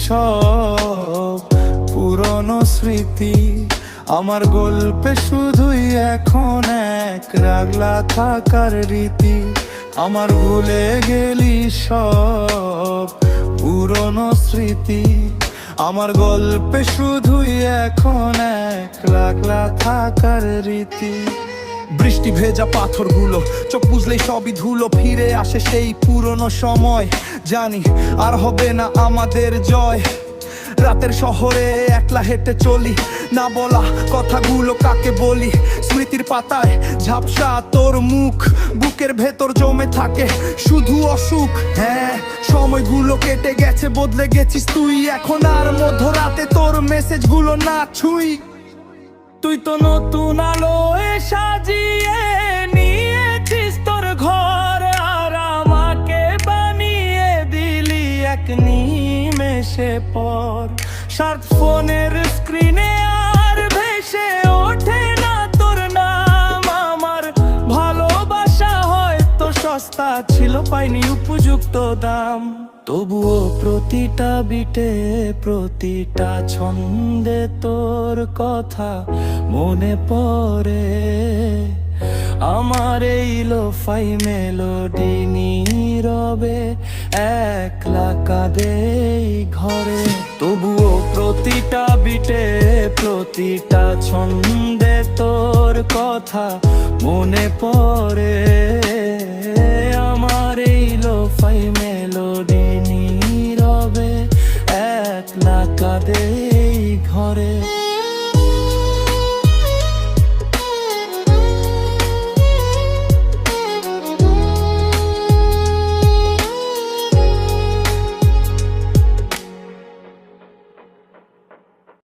সব পুরনো স্মৃতি। আমার গল্পে শুধুই এখন এক রাগলা থাকার রীতি। আমার ভুলে গেলি সব পুরনো স্মৃতি। আমার গল্পে শুধুই এখন এক রাগলা থাকার রীতি। বৃষ্টি ভেজা পাথরগুলো চোখ বুঝলেই সবই ধুলো। ফিরে আসে সেই পুরনো সময়, জানি আর হবে না আমাদের জয়। রাতের শহরে একলা হেঁটে চলি, না বলা কথাগুলো কাকে বলি। স্মৃতির পাতায় ঝাপসা তোর মুখ, বুকের ভেতর জমে থাকে শুধু অসুখ। হ্যাঁ, সময়গুলো কেটে গেছে, বদলে গেছিস তুই। এখন আর মধ্যরাতে তোর মেসেজগুলো না ছুঁই। তুই তো নতুন আলোয় সাজিয়ে নিয়েছিস তোর ঘর, আর আমাকে বানিয়ে দিলি এক নিমেষে পর। স্মার্টফোনের স্ক্রিনে আর ভেসে ওঠে না তোর নাম। আমার ভালোবাসা হয়তো সস্তা ছিল, পাইনি উপযুক্ত দাম। তবুও প্রতিটা বিটে প্রতিটা ছন্দে তোর কথা মনে পড়ে। আমার এই লোফাই মেলোডি নীরবে একলা কাঁদে ঘরে। তবুও প্রতিটা বিটে প্রতিটা ছন্দে তোর কথা মনে পড়ে। আমার এই লোফাই মেলোডি নীরবে একলা কাঁদে ঘরে।